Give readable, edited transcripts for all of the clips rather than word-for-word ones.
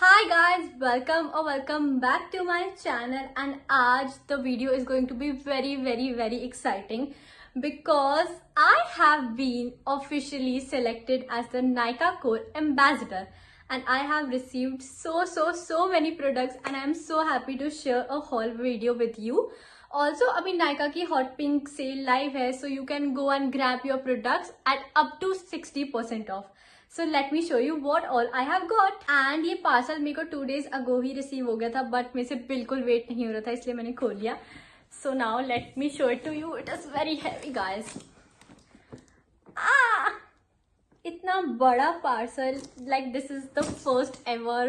Hi guys, welcome back to my channel. And आज the video is going to be very exciting because I have been officially selected as the Nykaa Core ambassador and I have received so many products and I am so happy to share a haul video with you. Also अभी Nykaa की hot pink sale live है, so you can go and grab your products at up to 60% off. So let me show you what all I have got. And ये parcel मेरे को 2 days ago ही receive हो गया था, but मेरे से बिल्कुल वेट नहीं हो रहा था, इसलिए मैंने खोल लिया. So now let me show it to you. It is very heavy guys. इतना बड़ा parcel, like this is the first ever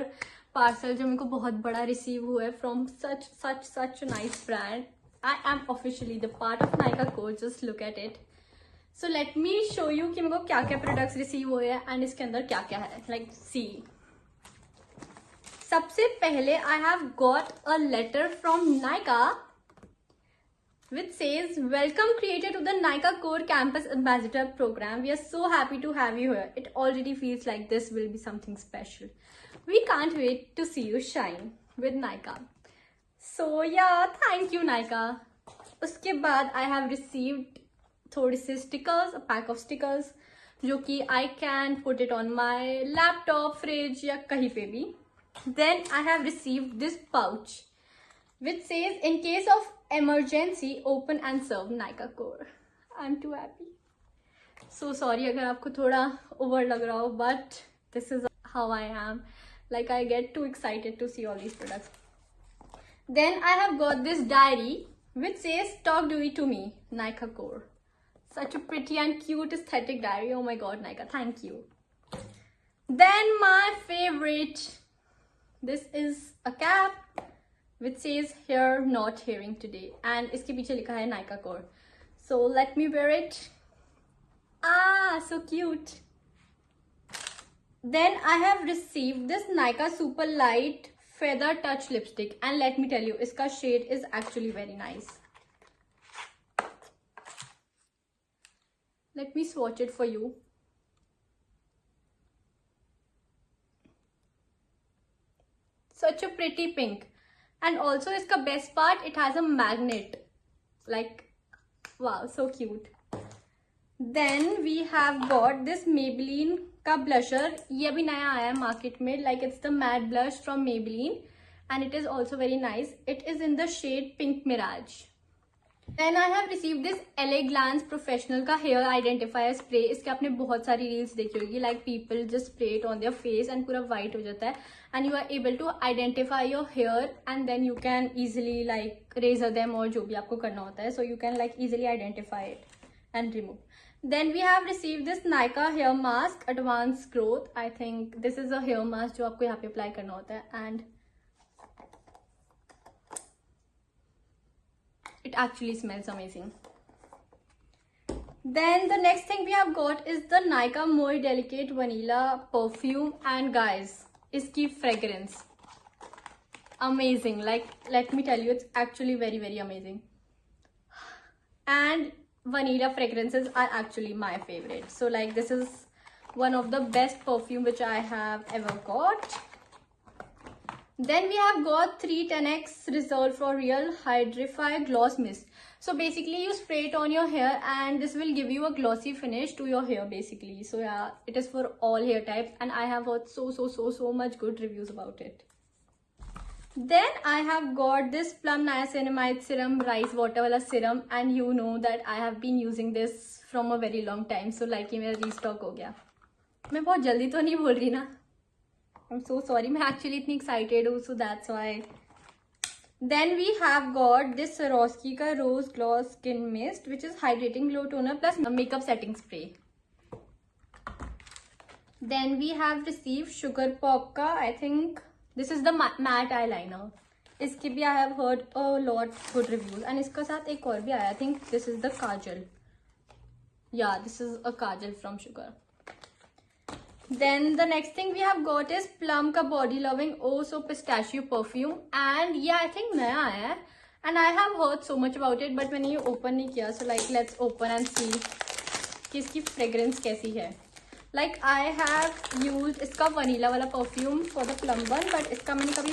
parcel जो मेरे को बहुत बड़ा रिसीव हुआ है from such a nice brand. I am officially the part of Nykaa Core. Just look at it. So let me show you कि मेरे को क्या क्या प्रोडक्ट्स रिसीव हुए हैं एंड इसके अंदर क्या क्या है. Like see, सबसे पहले I have got a letter from Nykaa which says welcome creator to the Nykaa Core Campus Ambassador Program. We are so happy to have you here. It already feels like this will be something special. We can't wait to see you shine with Nykaa. So yeah, thank you Nykaa. उसके बाद I have received थोड़े से stickers, pack of stickers जो कि I can put it on my laptop, fridge या कहीं पे भी. Then I have received this pouch which says in case of emergency open and serve Nykaa Core. I am too happy. So sorry अगर आपको थोड़ा over लग रहा हो, but this is how I am. Like I get too excited to see all these products. Then I have got this diary which says talk do it to me Nykaa Core. Such a pretty and cute aesthetic diary. Oh my god Nykaa, thank you. Then my favorite, this is a cap which says here not hearing today and इसके पीछे लिखा है Nykaa Core. So let me wear it. So cute. Then I have received this Nykaa Super Light Feather Touch lipstick and let me tell you इसका shade is actually very nice. Let me swatch it for you. Such a pretty pink. And also इसका best part, it has a magnet. Like, wow, so cute. Then we have got this Maybelline का blusher. ये अभी नया आया है market में. Like it's the matte blush from Maybelline. And it is also very nice. It is in the shade Pink Mirage. Then I have received this LA Glance Professional का hair identifier spray. इसके आपने बहुत सारी reels देखी होगी. Like people just spray it on their face and पूरा white हो जाता है. And you are able to identify your hair and then you can easily like razor them और जो भी आपको करना होता है. So you can like easily identify it and remove. Then we have received this Nykaa hair mask Advanced Growth. I think this is a hair mask जो आपको यहाँ पे apply करना होता है. And it actually smells amazing. Then the next thing we have got is the Nykaa More Delicate Vanilla perfume and guys, इसकी fragrance amazing. Like let me tell you, it's actually very amazing. And vanilla fragrances are actually my favorite. So like this is one of the best perfume which I have ever got. Then we have got 310x Resolve for Real Hydrify Gloss Mist. So basically you spray it on your hair and this will give you a glossy finish to your hair basically. So yeah, it is for all hair types and I have heard so much good reviews about it. Then I have got this Plum Niacinamide Serum Rice Water wala serum and you know that I have been using this from a very long time. So like ये मेरा restock हो गया. मैं बहुत जल्दी तो नहीं बोल रही ना. I'm so sorry. मैं actually इतनी excited हूँ, so that's why. Then we have got this Swarovski का Rose Gloss Skin Mist, which is hydrating glow toner plus makeup setting spray. Then we have received Sugar Pop का, I think this is the matte eyeliner. इसके भी I have heard a lot good reviews. And इसके साथ एक और भी आया, I think this is the Kajal. Yeah, this is a Kajal from Sugar. Then the next thing we have got is Plum का Body Loving Oh So Pistachio Perfume and yeah, I think नया आया है and I have heard so much about it but मैंने ये open नहीं किया. So like let's open and see कि इसकी fragrance कैसी है. लाइक आई हैव यूज इसका वनीला वाला perfume for the plum one, but इसका मैंने कभी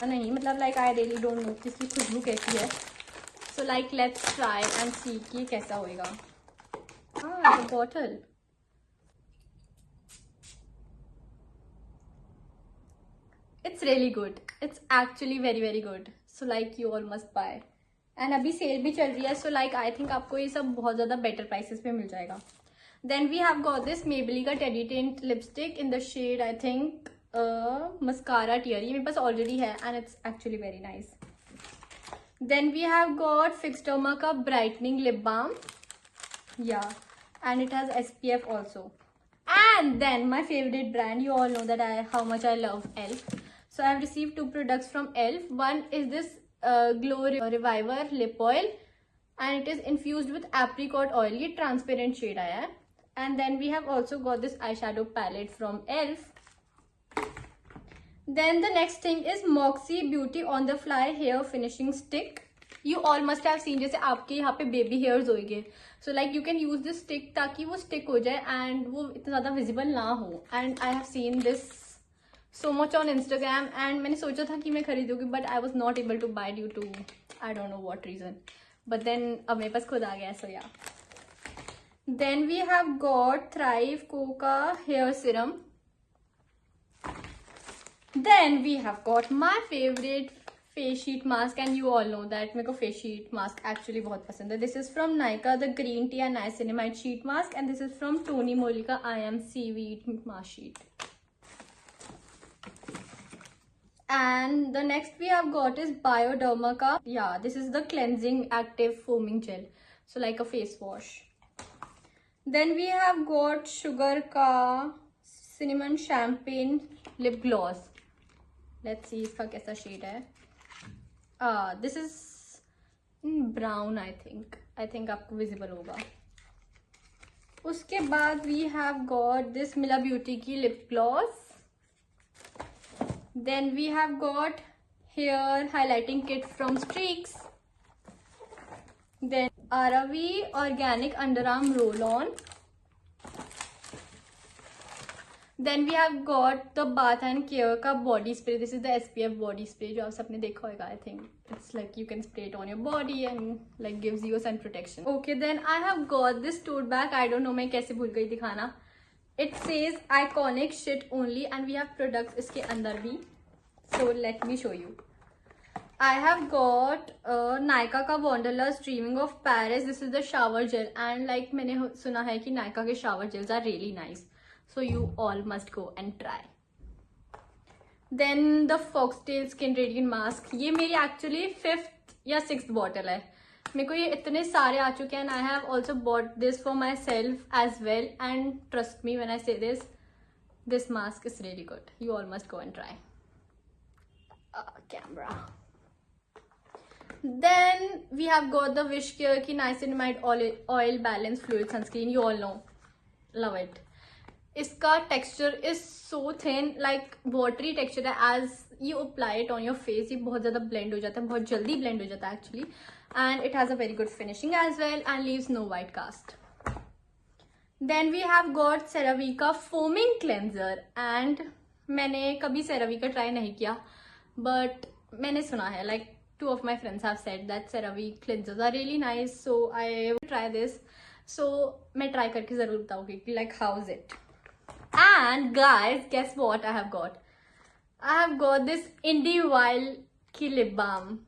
नहीं, मतलब like I really don't know कि इसकी खुशबू कैसी है. So like let's try and see कि कैसा होएगा. हाँ, the bottle. It's really good. It's actually very very good. So like you all must buy. And अभी सेल भी चल रही है, so like I think आपको ये सब बहुत ज़्यादा better prices पे मिल जाएगा. Then we have got this Maybelline का Teddy Tint lipstick in the shade I think mascara tear. ये मेरे पास already है and it's actually very nice. Then we have got Fixterma का brightening lip balm. Yeah, and it has SPF also. And then my favorite brand, you all know that how much I love ELF. So I have received 2 products from ELF. One is this Glow Reviver lip oil, and it is infused with apricot oil. ये transparent shade आया है. And then we have also got this eyeshadow palette from ELF. Then the next thing is Moxie Beauty on the Fly Hair Finishing Stick. You all must have seen जैसे आपके यहाँ पे baby hairs होंगे. So like you can use this stick ताकि वो stick हो जाए and वो इतना ज़्यादा visible ना हो. And I have seen this so much on Instagram and मैंने सोचा था कि मैं खरीदूँगी, but I was not able to buy due to I don't know what reason. But then अब मेरे पास खुद आ गया, so yeah. Then we have got Thrive Coca Hair Serum. Then we have got my favorite face sheet mask, and you all know that मेरे को face sheet mask actually बहुत पसंद है. This is from Nykaa, the green tea and niacinamide sheet mask, and this is from Tony Moly का I am seaweed mask sheet. And the next we have got is Bioderma का, yeah, this is the cleansing active foaming gel, so like a face wash. Then we have got Sugar का cinnamon champagne lip gloss. Let's see इसका कैसा shade है. This is brown I think आपको visible होगा. उसके बाद we have got this Mila Beauty की lip gloss. Then we have got hair highlighting kit from Streaks. Then RAV organic underarm roll on. Then we have got the Bath and Care का body spray. This is the SPF body spray जो आप सबने देखा होगा. I think it's like you can spray it on your body and like gives you a sun protection. Okay, then I have got this tote bag. I don't know मैं कैसे भूल गई दिखाना. It says iconic shit only and we have products इसके अंदर भी. So let me show you. I have got Nykaa का Wanderlust Dreaming of Paris. This is the shower gel and like मैंने सुना है कि Nykaa के shower gels are really nice. So you all must go and try. Then the Foxtail Skin Radiant Mask. ये मेरी actually 5th या 6th bottle है. मेरे को ये इतने सारे आ चुके हैं and I have also bought this for myself as well. And trust me when I say this, this mask is really good. You all must go and try. Camera. Then we have got the Wishcare की Niacinamide Oil Balance Fluid Sunscreen. You all know. Love it. इसका texture is so thin, like watery texture है. As you apply it on your face ये बहुत ज़्यादा blend हो जाता है, बहुत जल्दी ब्लेंड हो जाता है actually. And it has a very good finishing as well and leaves no white cast. Then we have got CeraVe का फोमिंग क्लेंजर. एंड मैंने कभी सेरावी का ट्राई नहीं किया, बट मैंने सुना है like 2 of my friends have said that CeraVe cleansers are really nice, so I will try this. So मैं ट्राई करके ज़रूर बताऊँगी कि like how is it. And guys, guess what I have got? I have got this Indie की lip balm.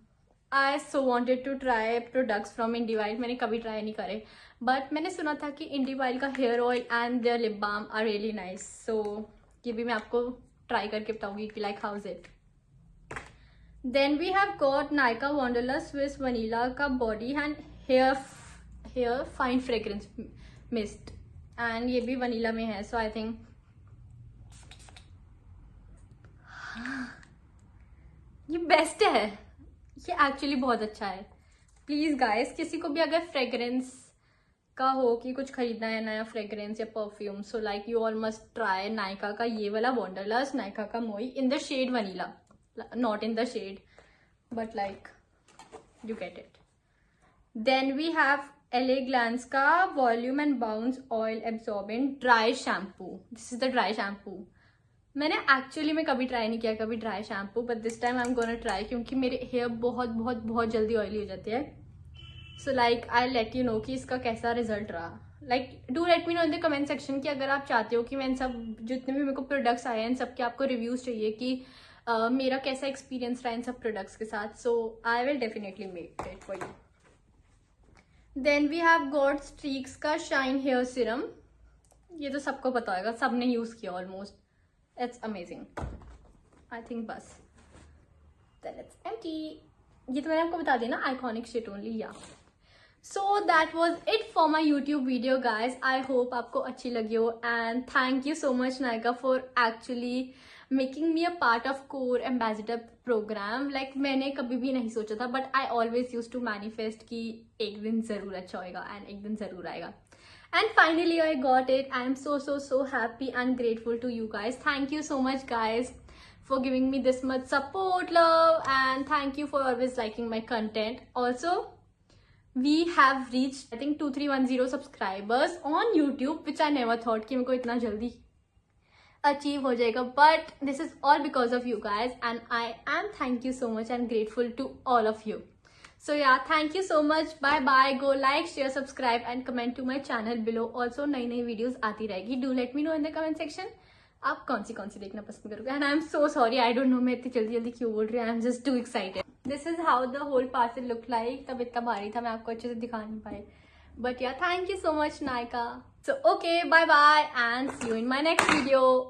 I so wanted to try products from Indie. मैंने कभी try नहीं करे, but मैंने सुना था कि Indie का hair oil and their lip balm are really nice. So ये भी मैं आपको ट्राई करके बताऊँगी कि like how is it. Then we have got Nykaa Wanderlust Swiss Vanilla का body and hair fine fragrance mist, and ये भी vanilla में है. So I think ये बेस्ट है, ये एक्चुअली बहुत अच्छा है. प्लीज गाइस, किसी को भी अगर फ्रेग्रेंस का हो कि कुछ खरीदना है नया फ्रेग्रेंस या perfume, so like you all must try Nykaa का ये वाला वॉन्डरलस्ट, नायका का Moi in the shade vanilla, not in the shade but like you get it. Then we have LA ग्लैंस का volume and bounce oil absorbent dry shampoo. This is the dry shampoo. मैंने actually में कभी try नहीं किया कभी dry shampoo, but this time I am gonna try, क्योंकि मेरे हेयर बहुत बहुत बहुत जल्दी ऑयली हो जाती है. So like I let you know कि इसका कैसा रिजल्ट रहा. Like do let me know in the comment section कि अगर आप चाहते हो कि मैं इन सब जितने भी मेरे को प्रोडक्ट्स आए हैं इन सब के आपको रिव्यूज चाहिए कि मेरा कैसा एक्सपीरियंस रहा इन सब प्रोडक्ट्स के साथ. So I will definitely make it for you. Then we have got Streax का शाइन हेयर सीरम. ये तो सबको पता होगा, सबने यूज किया almost. It's amazing. I think बस देन इट्स एम्प्टी. ये तो मैंने आपको बता दिया ना, iconic shit only. Yeah so that was it for my YouTube video guys. I hope आपको अच्छी लगी हो and thank you so much Nykaa for actually making me a part of core ambassador programme. Like मैंने कभी भी नहीं सोचा था, but I always use to manifest कि एक दिन जरूर अच्छा होएगा एंड एक दिन जरूर आएगा. And finally I got it. I am so happy and grateful to you guys. Thank you so much guys for giving me this much support, love, and thank you for always liking my content. Also, we have reached I think 2310 subscribers on YouTube, which I never thought कि मेरे को इतना जल्दी achieve हो जाएगा. But this is all because of you guys, and I am thank you so much and grateful to all of you. So yeah, thank you so much. Bye bye. Go like, share, subscribe and comment to my channel below. Also नई videos आती रहेगी. Do let me know in the comment section आप कौन सी देखना पसंद करोगे. And I'm so sorry, I don't know मैं इतनी जल्दी क्यों बोल रही हूँ. I'm just too excited. This is how the whole parcel looked like. तब इतना भारी था, मैं आपको अच्छे से दिखा नहीं पाई. But yeah, thank you so much Naika. So okay, bye bye and see you in my next video.